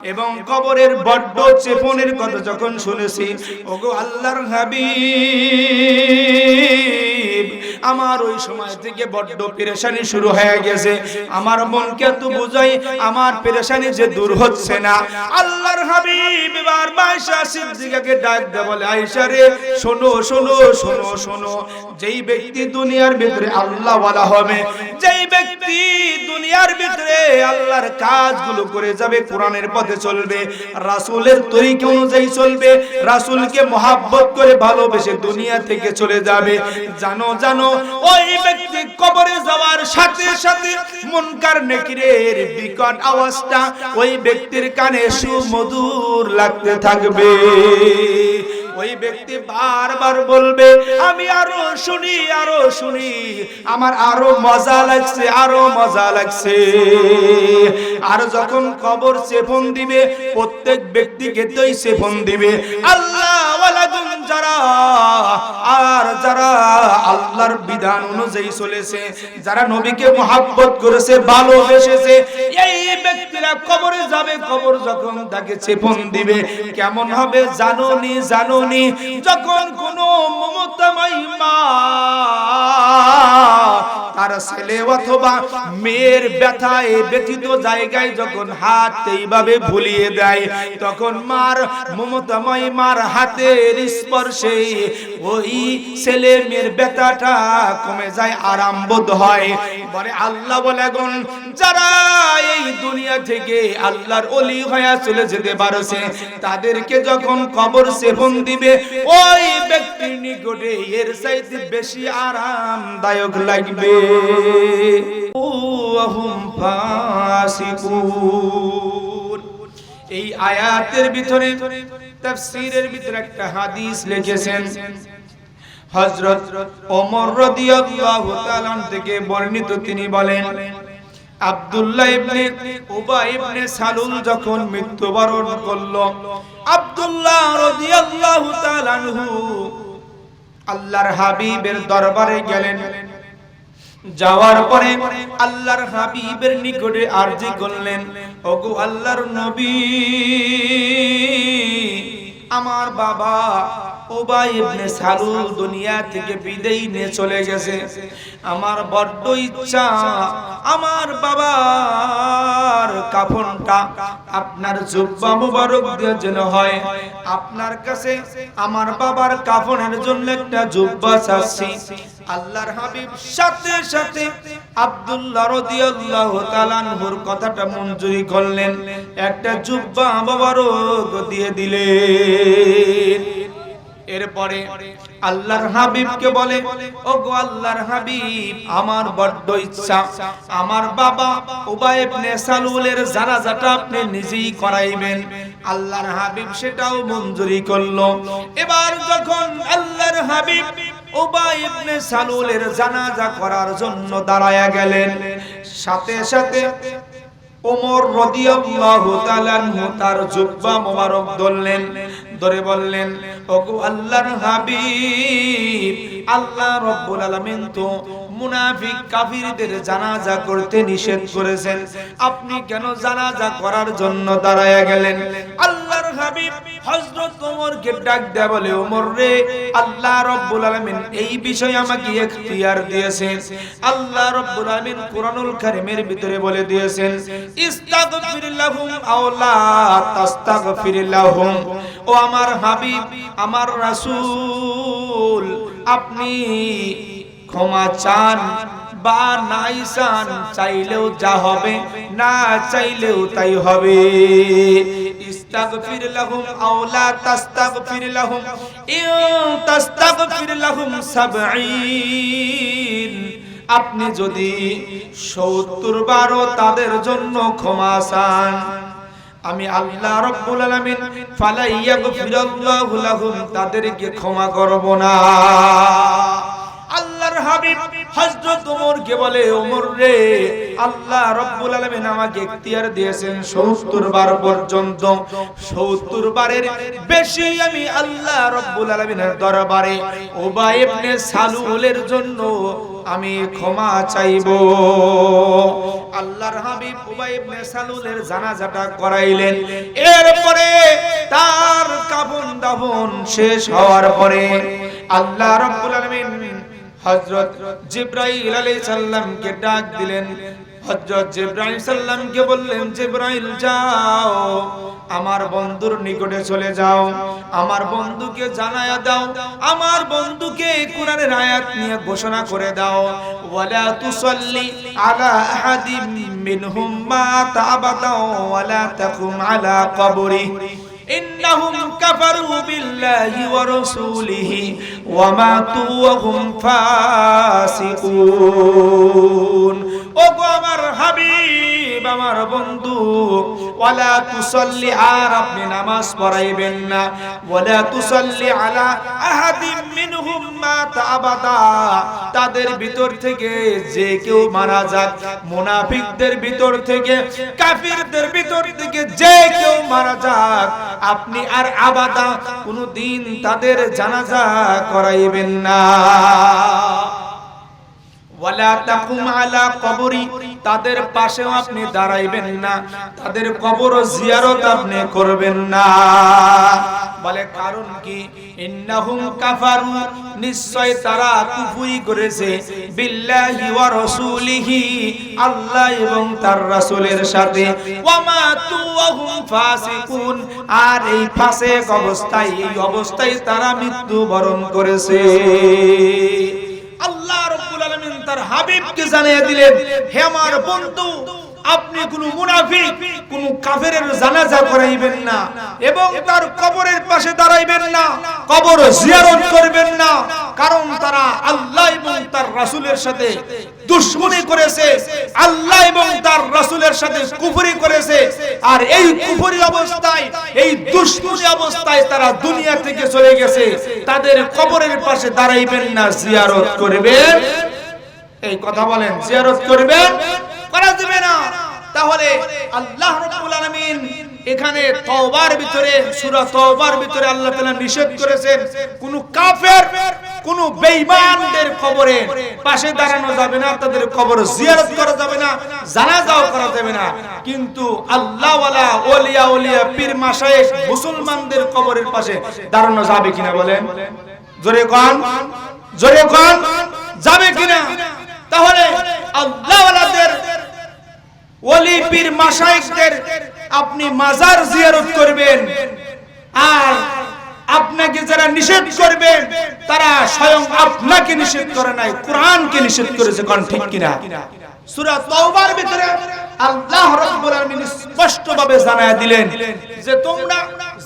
এবং কবরের বড্ড চেপনের কথা যখন শুনেছি, ওগো আল্লাহর হাবিব, আমার ওই সময় থেকে বড্ড পেরেশানি শুরু হয়ে গেছে। আমার মনকে এত বুঝাই, আমার পেরেশানি যে দূর হচ্ছে না। আল্লাহর হাবিব এবার আয়েশা সিদ্দিকাকে ডাক দেয়, বলে আয়েশা রে, শোনো শোনো শোনো শোনো, যেই ব্যক্তি দুনিয়ার ভিতরে আল্লাহ ওয়ালা হবে, যেই ব্যক্তি দুনিয়ার ভিতরে আল্লাহর কাজগুলো করে যাবে, কোরআনের পথে চলবে, রাসূলের তরিকা অনুযায়ী চলবে, রাসূলকে মহব্বত করে ভালোবেসে দুনিয়া থেকে চলে যাবে, জানো জানো ওই ব্যক্তি কবরে যাওয়ার সাথে সাথে মুনকার নেকিরের বিকট আওয়াজটা ওই ব্যক্তির কানে সুমধুর লাগতে থাকবে। ওই ব্যক্তি বারবার বলবে, আমি আরো শুনি আরো শুনি, আমার আরো মজা লাগছে আরো মজা লাগছে। আর যখন কবর সেফন দিবে, প্রত্যেক ব্যক্তিকে তোই সেফন দিবে আল্লাহ ওয়ালাগুন যারা, আর যারা আল্লাহর বিধান অনুযায়ী চলেছে, যারা নবীকে মহব্বত করেছে ভালোবেসেছে, এই ব্যক্তিরা কবরে যাবে। কবর যখন তাকে সেফন দিবে, কেমন হবে জানোনি জানোনি, যখন কোন মমতাময়ী মা তার ছেলে অথবা মেয়ের ব্যথায় ব্যথিত জায়গায় যখন হাত এইভাবে ভুলিয়ে দেয়, তখন মার মমতাময়ী মার হাতের স্পর্শে ওই ছেলে মেয়ের ব্যথাটা কমে যায়, আরাম বোধ হয়। বলে আল্লাহ বলেন, যারা এই দুনিয়া থেকে আল্লাহর ওলি হয়ে চলে যেতে পারছে, তাদেরকে যখন কবর সেফন দিবে, ওই ব্যক্তির নিকটে এর চাইতে বেশি আরামদায়ক লাগবে। এই আয়াতের ভিতরে তাফসীরের ভিতরে একটা হাদিস লিখেছেন হযরত ওমর রাদিয়াল্লাহু তাআলা থেকে বর্ণিত। তিনি বলেন, আব্দুল্লাহ ইবনে উবাই ইবনে সালুল যখন মৃত্যুবরণ করল, আব্দুল্লাহ রাদিয়াল্লাহু তাআলা আনহু আল্লাহর হাবিবের দরবারে গেলেন। যাওয়ার পরে আল্লাহর হাবিবের নিকটে আরজি করলেন, ওগো আল্লাহর নবী, আমার বাবা উবাই ইবনে সালুল দুনিয়া থেকে বিদায় নিয়ে চলে গেছে। আমার বড্ড ইচ্ছা আমার বাবার কাফনটা আপনার জুব্বা মুবারক দিয়ে যেন হয়। আপনার কাছে আমার বাবার কাফনের জন্য একটা জুব্বা চাচ্ছি। আল্লাহর হাবিব সাথে সাথে আব্দুল্লাহ রাদিয়াল্লাহু তাআলা আনহুর কথাটা মঞ্জুরি করলেন, একটা জুব্বা মুবারক দিয়ে দিলেন। এরপরে আল্লাহর হাবিবকে বলে, ওগো আল্লাহর হাবিব, আমার বড্ড ইচ্ছা আমার বাবা উবাই ইবনে সালুলের জানাজাটা আপনি নিজেই করাইবেন। আল্লাহর হাবিব সেটাও মঞ্জুরি করলো। এবার যখন আল্লাহর হাবিব উবাই ইবনে সালুলের জানাজা করার জন্য দাঁড়ায়া গেলেন, সাথে সাথে ওমর রাদিয়াল্লাহু তাআলা আনহু তার জুব্বা মোবারক ধরলেন, ধরে বললেন, ওগো আল্লাহর হাবিব, আল্লাহ রাব্বুল আলামিন তো মুনাফিক কাফিরদের জানাজা করতে নিষেধ করেছেন, আপনি কেন জানাজা করার জন্য দাঁড়ায়া গেলেন? আল্লাহর হাবিব হযরত ওমরকে ডাক দেয়া বলে, ওমর রে, আল্লাহ রাব্বুল আলামিন এই বিষয়ে আমাকে ইখতিয়ার দিয়েছেন। আল্লাহ রাব্বুল আলামিন কুরআনুল কারীমের ভিতরে বলে দিয়েছেন, ইস্তাগফির লাহুম আও লা তাস্তাগফির লাহুম। ও আমার হাবিব, আমার রাসূল, আপনি ক্ষমা চান বা নাই চান, চাইলেও যা হবে, না চাইলেও তাই হবে। ইস্তাগফির লাহুম আও লা তাস্তাগফির লাহুম, ইন তাস্তাগফির লাহুম ৭০, আপনি যদি ৭০ বারও তাদের জন্য ক্ষমা চান, আমি আল্লাহ রাব্বুল আলামিন ফালা ইয়াগফিরুল্লাহু লাহুম, তাদেরকে ক্ষমা করব না। আল্লাহর হাবিব হযরত ওমরকে বলে, ওমর রে, আল্লাহ রাব্বুল আলামিন আমাকে ইখতিয়ার দিয়েছেন 70 বার পর্যন্ত, 70 বারের বেশি আমি আল্লাহ রাব্বুল আলামিনের দরবারে উবাই ইবনে সালুলের জন্য আমি ক্ষমা চাইবো। আল্লাহর হাবিব উবাই ইবনে সালুলের জানাজাটা করাইলেন। এরপরে তার কাফন দাফন শেষ হওয়ার পরে আল্লাহ রাব্বুল আলামিন হযরত জিবরাইল আলাইহিস সালামকে ডাক দিলেন। হযরত জিবরাইল সাল্লামকে বললেন, জিবরাইল যাও, আমার বন্ধুর নিকটে চলে যাও, আমার বন্ধুকে জানায়া দাও, আমার বন্ধুকে কোরআনের আয়াত নিয়ে ঘোষণা করে দাও, ওয়ালা তুসাল্লি আলা আহাদিম মিনহুম মাতা আবাদা ওয়ালা তাকুম আলা কবরি ইন্নাহুম কাফারু বিল্লাহি ওয়া রাসূলিহি ওয়া মাতু ওয়া হুম ফাসিকুন। ওগো আমার হাবিব, আমার বন্ধু, ওয়ালা তুসাল্লি, আর আপনি নামাজ পড়াইবেন না, ওয়ালা তুসাল্লি আলা আহাদিম মিনহুম মাতা আবাদা, তাদের ভিতর থেকে যে কেউ মারা যাক, মুনাফিকদের ভিতর থেকে, কাফিরদের ভিতর থেকে যে কেউ মারা যাক, আপনি আর আবাদা কোনদিন তাদের জানাজা করাইবেন না। ওয়ালা তাকুম আলা কবরি, তাদের পাশেও আপনি দাঁড়াইবেন না, তাদের কবর জিয়ারত আপনি করবেন না। বলে কারণ কি? ইন্নাহুম কাফারু, নিশ্চয় তারা কুফরি করেছে, বিল্লাহি ওয়া রাসূলিহি, আল্লাহ এবং তার রাসূলের সাথে, ওয়া মাতু ওয়া হুম ফাসিকুন, আর এই ফাসিক অবস্থায়, এই অবস্থায় তারা মৃত্যুবরণ করেছে। আল্লাহ রাব্বুল আলামিন তার হাবিবকে জানিয়ে দিলেন, হে আমার বন্ধু, আপনি কোন মুনাফিক, কোন কাফেরের জানাজা করাইবেন না এবং তার কবরের পাশে দাঁড়াইবেন না, কবর জিয়ারত করবেন না, কারণ তারা আল্লাহ এবং তার রাসূলের সাথে দুশমনি করেছে, আল্লাহ এবং তার রাসূলের সাথে কুফরি করেছে, আর এই কুফরি অবস্থায়, এই দুশমনি অবস্থায় তারা দুনিয়া থেকে চলে গেছে। তাদের কবরের পাশে দাঁড়াইবেন না, জিয়ারত করবেন। এই কথা বলেন, জিয়ারত করবেন, করা যাবে না। তাহলে আল্লাহ রাব্বুল আলামিন এখানে তওবার ভিতরে, সূরা তওবার ভিতরে আল্লাহ তাআলা নিষেধ করেছেন, কোন কাফের, কোন বেঈমানদের কবরে পাশে দাঁড়ানো যাবে না, তাদের কবর জিয়ারত করা যাবে না, জানাজাও করা যাবে না। কিন্তু আল্লাহ ওয়ালা, ওলিয়া ওলিয়া, পীর মাশায়েখ, মুসলমানদের কবরের পাশে দাঁড়ানো যাবে কিনা বলেন? জোরে কোন, জোরে কোন, যাবে কিনা? তাহলে আল্লাহ ওয়ালাদের, ওলি পীর মাশায়েখদের আপনি মাজার জিয়ারত করবেন, আর আপনাকে যারা নিষেধ করবে তারা স্বয়ং আপনাকে নিষেধ করে নাই, কোরআনকে নিষেধ করেছে। কোন ঠিক কিনা? সূরা তাওবার ভিতরে আল্লাহ রাব্বুল আলামিন স্পষ্টভাবে জানায়া দিলেন যে তোমরা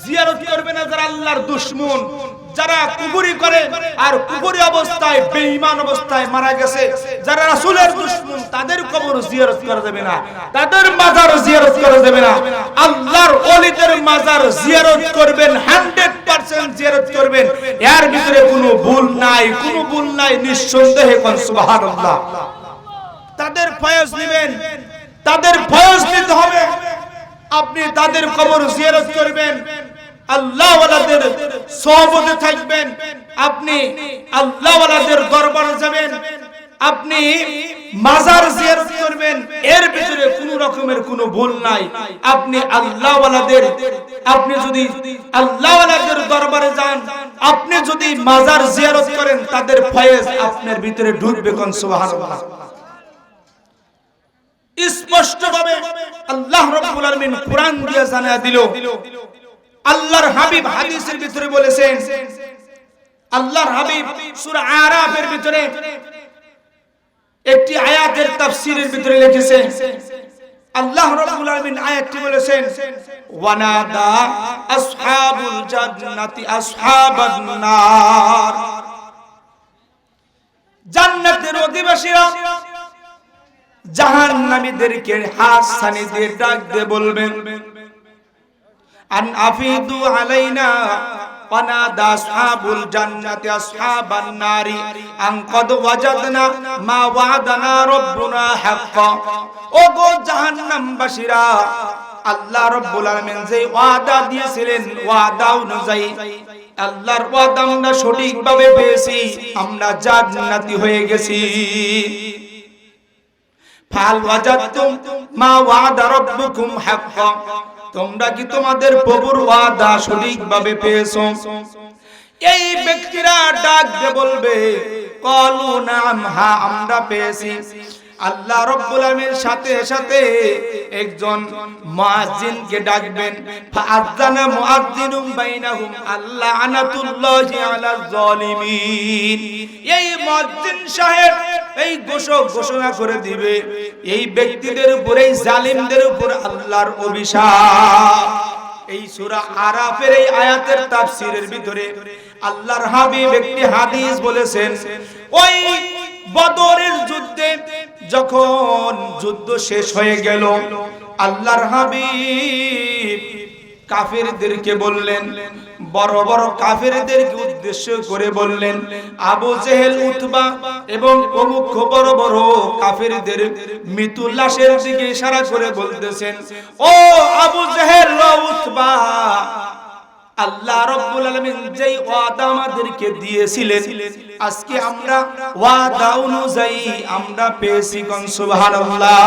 জিয়ারত করবে না যারা আল্লাহর দুশমন, যারা কুফরি করে আর কুফরি অবস্থায়, বেঈমান অবস্থায় মারা গেছে, যারা রাসূলের দুশমন, তাদের কবর জিয়ারত করা যাবে না, তাদের মাজার জিয়ারত করা যাবে না। আল্লাহর ওলিদের মাজার জিয়ারত করবেন, 100% জিয়ারত করবেন, এর ভিতরে কোনো ভুল নাই, কোনো ভুল নাই, নিঃসন্দেহে। কোন সুবহানাল্লাহ। তাদের ফয়েজ নেবেন, তাদের ফয়েজ নিতে হবে, আপনি তাদের কবর জিয়ারত করবেন, আল্লাহ ওয়ালাদের সোহবতে থাকবেন, আপনি আল্লাহ ওয়ালাদের দরবারে যাবেন, আপনি মাজার জিয়ারত করবেন, এর ভিতরে কোন রকমের কোনো ভুল নাই। আপনি আল্লাহ ওয়ালাদের, আপনি যদি আল্লাহ ওয়ালাদের দরবারে যান, আপনি যদি মাজার জিয়ারত করেন, তাদের ফয়েজ আপনার ভিতরে ঢুকবে। কোন সুবহানাল্লাহ। স্পষ্টভাবে আল্লাহ রাব্বুল আলামিন কোরআন দিয়ে জানায়া দিল। আল্লাহর হাবিব হাদিসের ভিতরে বলেছেন, আল্লাহর হাবিব সূরা আরাফের ভিতরে একটি আয়াতের তাফসীরের ভিতরে লিখেছেন, আল্লাহ রাব্বুল আলামিন আয়াতটি বলেছেন, ওয়ানাদা আসহাবুল জান্নাতি আসহাবান নার, জান্নাতের অধিবাসীরা জাহান্নামীদেরকে হাতছানি দিয়ে ডাক দিয়ে বলবেন, আন আফিদু আলাইনা ওয়ানাদা আসহাবুল জান্নাতি আসহাবান নারি আন কদ ওয়াজাদনা মা ওয়াদানা রাব্বুনা হাক্কা। ও গো জাহান্নামবাসীরা, আল্লাহ রাব্বুল আলামিন যে ওয়াদা দিয়েছিলেন ওয়াদা অনুযায়ী আল্লাহর ওয়াদা আমরা সঠিকভাবে পেয়েছি, আমরা জান্নাতি হয়ে গেছি। ফাল ওয়াজাদতুম মা ওয়াদা রাব্বুকুম হাক্কা, তোমরা কি তোমাদের প্রভুর ওয়াদা সঠিকভাবে পেয়েছো? এই ব্যক্তিরা ডাক দিয়ে বলবে ক্বালু নাম, হ্যাঁ আমরা পেয়েছি। আল্লাহ রাব্বুল আলামিনের সাথে সাথে একজন মুয়াজ্জিনকে ডাকবেন, ফাআযানা মুআজ্জিনুম বাইনাহুম আল্লানাতুল্লাহি আলাল যালিমিন। এই মুয়াজ্জিন সাহেব এই ঘোষণা করে দিবে এই ব্যক্তিদের উপর, এই জালিমদের উপর আল্লাহর অভিশাপ। এই সূরা আরাফের এই আয়াতের তাফসীরের ভিতরে আল্লাহর হাবিব একটি হাদিস বলেছেন, ওই বদরের যুদ্ধে যখন যুদ্ধ শেষ হয়ে গেল, আল্লাহর হাবিব কাফেরদেরকে বললেন, বড় বড় কাফেরদেরকে উদ্দেশ্য করে বললেন, আবু জেহেল, উতবা এবং অমুক বড় বড় কাফেরদের মৃত লাশের দিকে ইশারা করে বলতেছেন, ও আবু জেহেল ও উতবা, আল্লাহ রাব্বুল আলামিন যেই ওয়াদা আমাদেরকে দিয়েছিলেন আজকে আমরা ওয়াদা অনুযায়ী আমরা পেয়েছি। সুবহানাল্লাহ।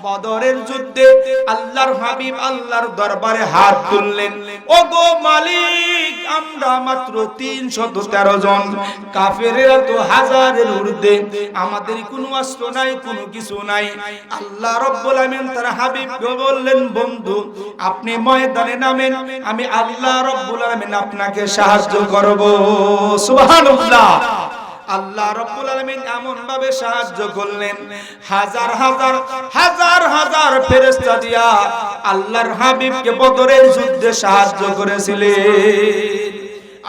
বদরের যুদ্ধে আল্লাহর হাবিব আল্লাহর দরবারে হাত তুললেন, ওগো মালিক, আমরা মাত্র 313 জন, কাফেররা তো হাজারের ঊর্ধ্বে, আমাদের কোনো অস্ত্র নাই, কোনো কিছু নাই। আল্লাহ রাব্বুল আলামিন তার হাবিবকে বললেন, বন্ধু আপনি ময়দানে নামেন, আমি আল্লাহ রাব্বুল আলামিন আপনাকে সাহায্য করব। সুবহানাল্লাহ। আল্লাহ রাব্বুল আলামিন এমন ভাবে সাহায্য করলেন, হাজার হাজার হাজার হাজার ফেরেশতা দিয়া আল্লাহর হাবিবকে বদরের যুদ্ধে সাহায্য করেছিলেন।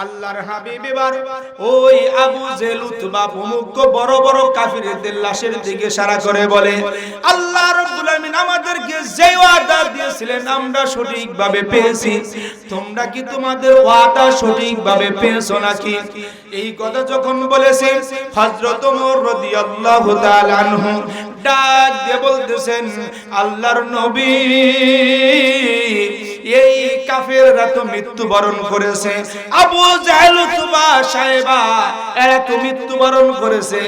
আল্লাহর হাবিব এবার ওই আবু জেহেল, উতবা প্রমুখ বড় বড় কাফিরদের লাশের দিকে ইশারা করে বলে, আল্লাহ রাব্বুল আলামিন আমাদেরকে যে ওয়াদা দিয়েছিলেন আমরা সঠিকভাবে পেয়েছি, তোমরা কি তোমাদের ওয়াদা সঠিকভাবে পেয়েছো নাকি? এই কথা যখন বলেছে, হযরত ওমর রাদিয়াল্লাহু তাআলা আনহু ডাক দিয়ে বলতেছেন, আল্লাহর নবী, এই কাফেররা তো মৃত্যুবরণ করেছে, আবু জেহেল, উতবা, সাহেবা এরা তো মৃত্যুবরণ করেছে,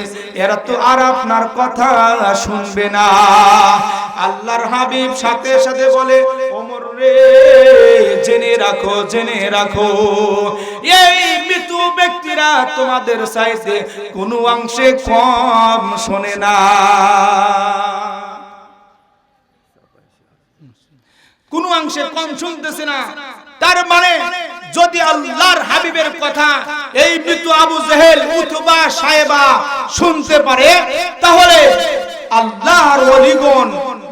এরা তো আর আপনার কথা শুনবে না। আল্লাহর হাবিব সাথে সাথে বলে, ওমর রে, জেনে রাখো, জেনে রাখো, এই মৃত ব্যক্তিরা তোমাদের চাইতে কোনো অংশে কম শোনে না, কোনো অংশে কম শুনতেছে না। তার মানে যদি আল্লাহর হাবিবের কথা এই মৃত আবু জেহেল, উতবা, সাহেবা শুনতে পারে, তাহলে আল্লাহর ওলিগণ,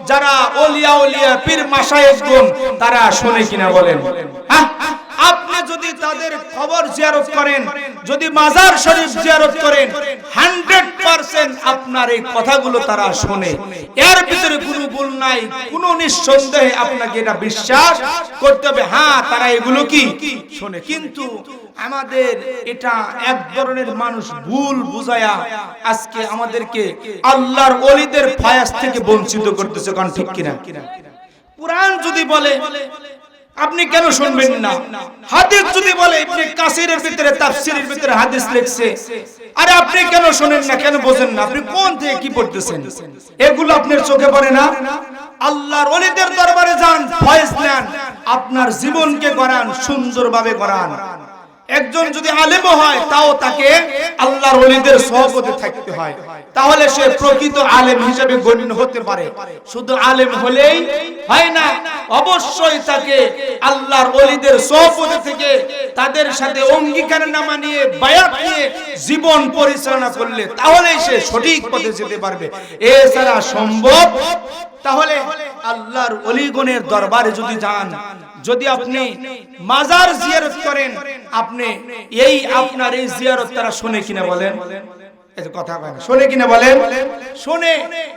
যারা ওলিয়া ওলিয়া পীর মাশায়েখগণ, তারা শুনে কিনা বলেন? হ্যাঁ, আপনি যদি তাদের কবর জিয়ারত করেন, যদি মাজার শরীফ জিয়ারত করেন, 100% আপনার এই কথাগুলো তারা শুনে, এর ভিতরে কোনো ভুল নাই, কোনো নিঃসন্দেহে আপনাকে এটা বিশ্বাস করতে হবে, হ্যাঁ তারা এগুলো কি শুনে। কিন্তু আমাদের এটা এক ধরনের মানুষ ভুল বুঝায়া আজকে আমাদেরকে আল্লাহর ওলিদের ফায়াজ থেকে বঞ্চিত করতেছে, কারণ ঠিক কিনা? কুরআন যদি বলে আপনি কেন শুনবেন না? হাদিস যদি বলে ইবনে কাসিরের ভিতরে তাফসীরের ভিতরে হাদিস লেখছে, আরে আপনি কেন শুনেন না, কেন বোঝেন না? আপনি কোন থেকে কি পড়তেছেন? এগুলো আপনার চোখে পড়ে না? আল্লাহর ওলিদের দরবারে যান, ফয়েজ নেন, আপনার জীবনকে গড়ান, সুন্দরভাবে গড়ান। একজন যদি আলেম হয় তাও তাকে আল্লাহর ওলিদের সহবতে থাকতে হয়, তাহলে সে প্রকৃত আলেম হিসেবে গণ্য হতে পারে। শুধু আলেম হলেই হয় না, অবশ্যই তাকে আল্লাহর ওলিদের সহবতে থেকে তাদের সাথে অঙ্গীকারনামা নিয়ে, বায়াত নিয়ে জীবন পরিচালনা করলে তাহলেই সে সঠিক পথে যেতে পারবে, এছাড়া সম্ভব। তাহলে আল্লাহর ওলিগণের দরবারে যদি যান, যদি আপনি মাজার জিয়ারত করেন, আপনি এই আপনার এই জিয়ারত তারা শুনে কিনা বলেন? এই কথা কয় না, শোনে কিনা বলেন? শোনে।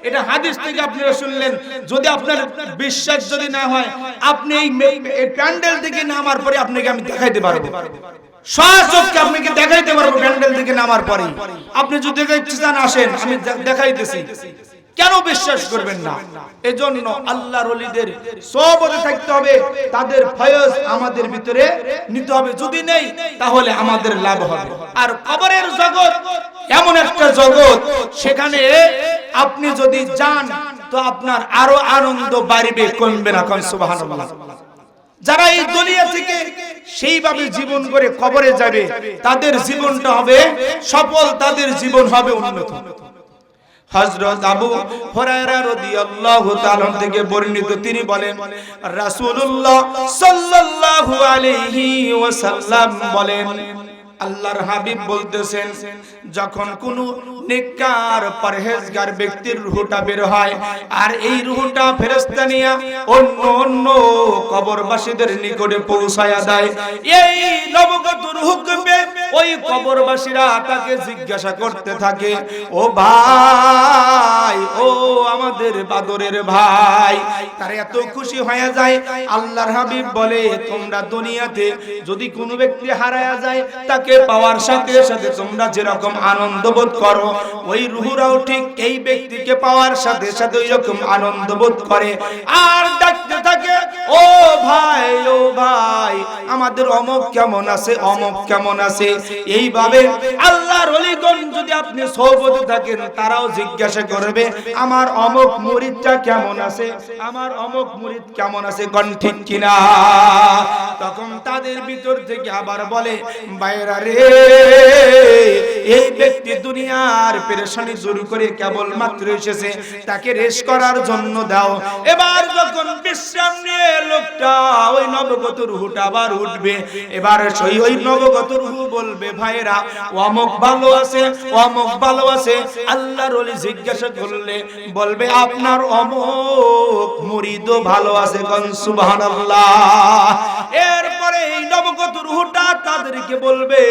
এটা হাদিস থেকে আপনারা শুনলেন। যদি আপনার বিশ্বাস যদি না হয়, আপনি এই প্যান্ডেল থেকে নামার পরে আপনাকে আমি দেখাইতে পারবো, সচক্ষে আপনাকে দেখাইতে পারবো প্যান্ডেল থেকে নামার পরে। আপনি যদি দেখতে চান আসেন, আমি দেখাইতেছি। কেন বিশ্বাস করবেন না? এজন্য আল্লাহর ওলিদের সোহবতে থাকতে হবে, তাদের ফয়জ আমাদের ভিতরে নিতে হবে। যদি নেই তাহলে আমাদের লাভ হবে। আর কবরের জগৎ এমন একটা জগৎ, সেখানে আপনি যদি যান তো আপনার আরো আনন্দ বাড়বে, কমবে না। কোন সুবহানাল্লাহ। যারা এই দুনিয়া থেকে সেইভাবে জীবন করে কবরে যাবে, তাদের জীবনটা হবে সফল, তাদের জীবন হবে উন্নত। হযরত আবু হুরায়রা রাদিয়াল্লাহু তাআলা থেকে বর্ণিত, তিনি বলেন রাসূলুল্লাহ সাল্লাল্লাহু আলাইহি ওয়াসাল্লাম বলেন, আল্লাহর হাবিব বলতেছেন, যখন কোন নেককার পরহেজগার ব্যক্তির রূহটা বের হয়, আর এই রূহটা ফেরেশতা নিয়ে অন্য অন্য কবরবাসীদের নিকটে পৌঁছায়া দেয়, এই নবগত রূহকে ওই কবরবাসীরা তাকে জিজ্ঞাসা করতে থাকে, ও ভাই, ও আমাদের বাদরের ভাই। তারা এত খুশি হয়ে যায়। আল্লাহর হাবিব বলে, তোমরা দুনিয়াতে যদি কোনো ব্যক্তি হারায়া যায়, তাকে পাওয়ার সাথে সাথে তোমরা যেরকম আনন্দ বোধ করো, ওই রূহরাও ঠিক এই ব্যক্তিকে পাওয়ার সাথে সাথে ওই রকম আনন্দ বোধ করে, আর ডাকতে থাকে, ও ভাই, ও ভাই, আমাদের অমুক কেমন আছে, অমুক কেমন আছে। এইভাবে আল্লাহর ওলিগণ যদি আপনি সোহবতে থাকেন, তারাও জিজ্ঞাসা করবে, আমার অমুক মুরিদটা কেমন আছে, আমার অমুক মুরিদ কেমন আছে, কোন ঠিক কিনা। তখন তাদের ভিতর থেকে আবার বলে, বাইরা রে, এই ব্যক্তি দুনিয়ার পেরেশানি দূর করে কেবল মাত্র এসেছে, তাকে রেশ করার জন্য দাও। এবার যখন বিশ্রাম নিয়ে লোকটা ওই নবগত রূহটা আবার উঠবে, এবার সেই ওই নবগত রূহ বলবে, ভাইরা, অমুক ভালো আছে, অমুক ভালো আছে। আল্লাহর ওলি জিজ্ঞাসা করলে বলবে, আপনার অমুক মুরিদও ভালো আছে, কোন সুবহানাল্লাহ। এরপরে এই নবগত রূহটা তাদেরকে বলবে,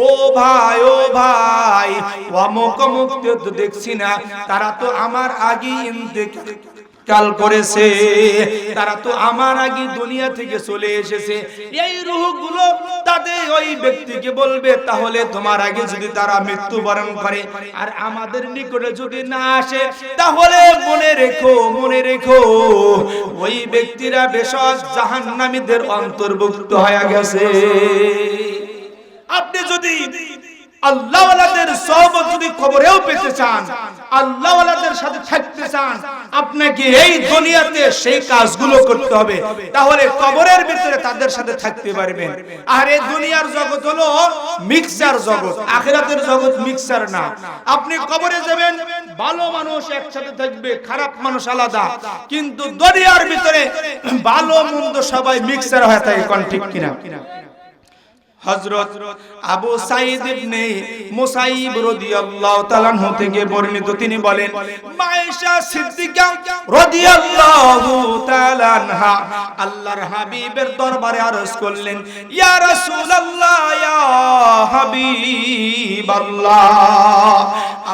ও ভাই, ও ভাই, অমুক অমুক তো দেখছি না, তারা তো আমার আগে ইন্তেকাল করেছে, তারা তো আমার আগে দুনিয়া থেকে চলে এসেছে। এই রূহগুলো তাদের ওই ব্যক্তিকে বলবে, তাহলে তোমার আগে যদি তারা মৃত্যুবরণ করে আর আমাদের নিকটে যদি না আসে, তাহলে মনে রেখো, মনে রেখো, ওই ব্যক্তিরা বেশক জাহান্নামীদের অন্তর্ভুক্ত হয়ে গেছে। আপনি যদি আল্লাহওয়ালাদের সোহবত যদি কবরেও পেতে চান, আল্লাহওয়ালাদের সাথে থাকতে চান, আপনাকে এই দুনিয়াতে সেই কাজগুলো করতে হবে, তাহলে কবরের ভিতরে তাদের সাথে থাকতে পারবেন। আর এই দুনিয়ার জগৎ হলো মিক্সার জগৎ, আখিরাতের জগৎ মিক্সার না। আপনি কবরে যাবেন, ভালো মানুষ একসাথে থাকবে, খারাপ মানুষ আলাদা, কিন্তু দুনিয়ার ভিতরে ভালো মন্দ সবাই মিক্সার হয়ে থাকে, কোন ঠিক কিনা। হযরত আবু সাঈদ ইবনে মুসাইব রাদিয়াল্লাহু তাআলা আনহু থেকে বর্ণিত, তিনি বলেন, আয়েশা সিদ্দিকা রাদিয়াল্লাহু তাআলা আনহা আল্লাহর হাবিবের দরবারে আরজ করলেন, ইয়া রাসূলুল্লাহ, ইয়া হাবিবাল্লাহ,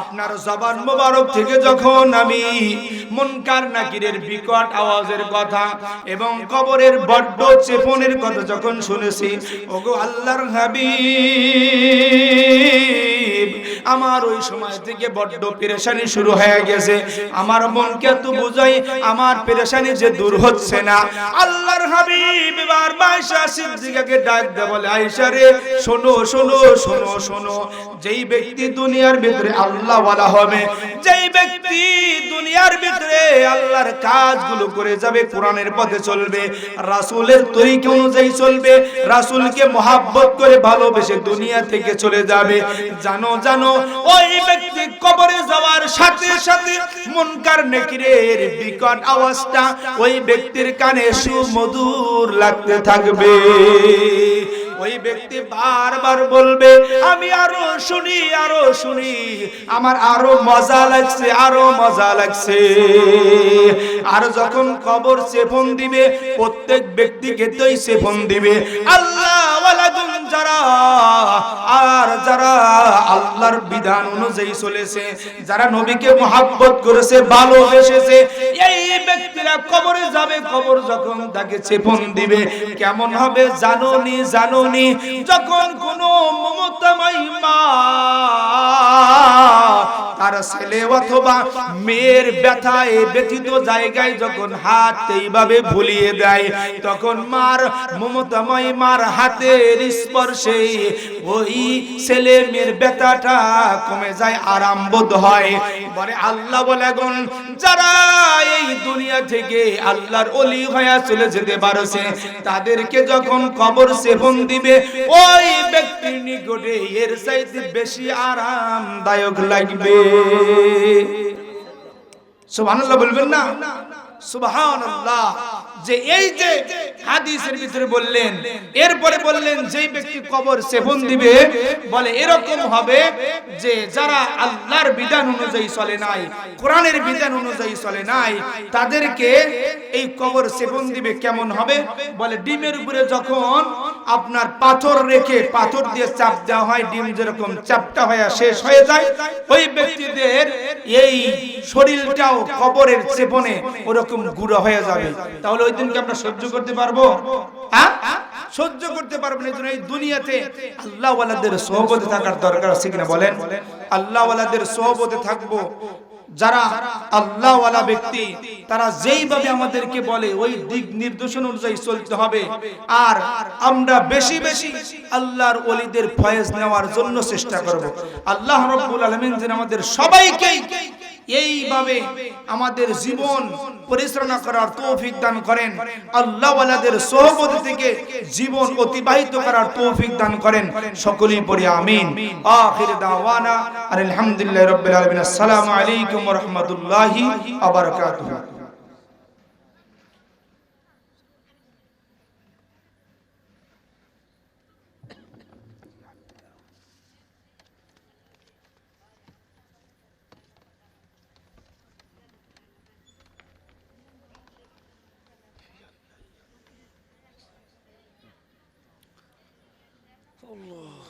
আপনার জবান মোবারক থেকে যখন আমি মুনকার নাকিরের বিকট আওয়াজের কথা এবং কবরের বড্ড চেপনের কথা যখন শুনেছি, ওগো আল্লাহর হাবিব, আমার ওই সময় থেকে বড্ড পেরেশানি শুরু হয়ে গেছে। আমার মনকে তো বুঝাই, আমার পেরেশানি যে দূর হচ্ছে না। আল্লাহর হাবিব এবার আয়েশা সিদ্দিকাকে ডাক দেয়, বলে, আয়েশা রে, শোনো শোনো শোনো শোনো, যেই ব্যক্তি দুনিয়ার ভিতরে আল্লাহ ওয়ালা হবে, যেই ব্যক্তি দুনিয়ার ভিতরে আল্লাহর কাজগুলো করে যাবে, কোরআনের পথে চলবে, রাসূলের তরিকা অনুযায়ী চলবে, রাসূলকে মহব্বত করে ভালোবেসে দুনিয়া থেকে চলে যাবে, জানো জানো, ওই ব্যক্তি কবরে যাওয়ার সাথে সাথে মুনকার নাকিরের বিকট আওয়াজটা ওই ব্যক্তির কানে সুমধুর লাগতে থাকবে। ওই ব্যক্তি বারবার বলবে, আমি আরো শুনি, আরো শুনি, আমার আরো মজা লাগছে, আরো মজা লাগছে। আর যখন কবর চেপন দিবে, প্রত্যেক ব্যক্তিকে তোই চেপন দিবে, আল্লাহ ওয়ালাগুন যারা আর যারা আল্লাহর বিধান অনুযায়ী চলেছে, যারা নবীকে মহব্বত করেছে, ভালোবেসেছে, এই ব্যক্তিরা কবরে যাবে। কবর যখন তাকে চেপন দিবে, কেমন হবে জানোনি? জানোনি যখন কোনো মমতাময়ী মা তার ছেলে অথবা মেয়ের ব্যথায় ব্যথিত জায়গায় যখন হাত এইভাবে ভুলিয়ে দেয়, তখন মার মমতাময়ী মার হাতের স্পর্শে ওই ছেলে মেয়ের ব্যথাটা কমে যায়, আরাম বোধ হয়। বলে আল্লাহ বলেন, যারা এই দুনিয়া থেকে আল্লাহর ওলি হয়ে চলে যেতে পারছে, তাদেরকে যখন কবর সেবন দিবে, ওই ব্যক্তির নিকটে এর চাইতে বেশি আরামদায়ক লাগবে। সুবহানাল্লাহ বলবেন না? সুবহানাল্লাহ। যে এই যে হাদিসের ভিতরে বললেন, এরপরে বললেন যেই ব্যক্তি কবর সেবন দিবে, বলে এরকম হবে যে যারা আল্লাহর বিধান অনুযায়ী চলে নাই, কোরআনের বিধান অনুযায়ী চলে নাই, তাদেরকে এই কবর সেবন দিবে। কেমন হবে? বলে ডিমের উপরে যখন আপনার পাথর রেখে পাথর দিয়ে চাপ দেওয়া হয়, ডিম যেরকম চাপটা হয়ে শেষ হয়ে যায়, ওই ব্যক্তিদের এই শরীরটাও কবরের চেপনে ওরকম গুঁড়ো হয়ে যাবে। তাহলে ওই দিনকে আমরা সহ্য করতে পারবো? হ্যাঁ, সহ্য করতে পারবো না। এই দুনিয়াতে আল্লাহ ওয়ালাদের সোহবতে থাকার দরকার আছে কিনা বলেন? আল্লাহ ওয়ালাদের সোহবতে থাকবো। যারা আল্লাহ ওয়ালা ব্যক্তি, তারা যেইভাবে আমাদেরকে বলে ওই দিক নির্দেশন অনুযায়ী চলতে হবে। আর আমরা বেশি বেশি আল্লাহর ওলিদের ফয়েজ নেওয়ার জন্য চেষ্টা করব। আল্লাহ রাব্বুল আলামিন যেন আমাদের সবাইকে এইভাবে আমাদের জীবন পরিচালনা করার তৌফিক দান করেন। আল্লাহ ওয়ালাদের সোহবত থেকে জীবন অতিবাহিত করার তৌফিক দান করেন। সকলেই পড়ি আমিন। আখির দাওয়ানা আলহামদুলিল্লাহি রাব্বিল আলামিন। আসসালামু আলাইকুম ওয়া রাহমাতুল্লাহি ওয়া বারাকাতুহু। Allah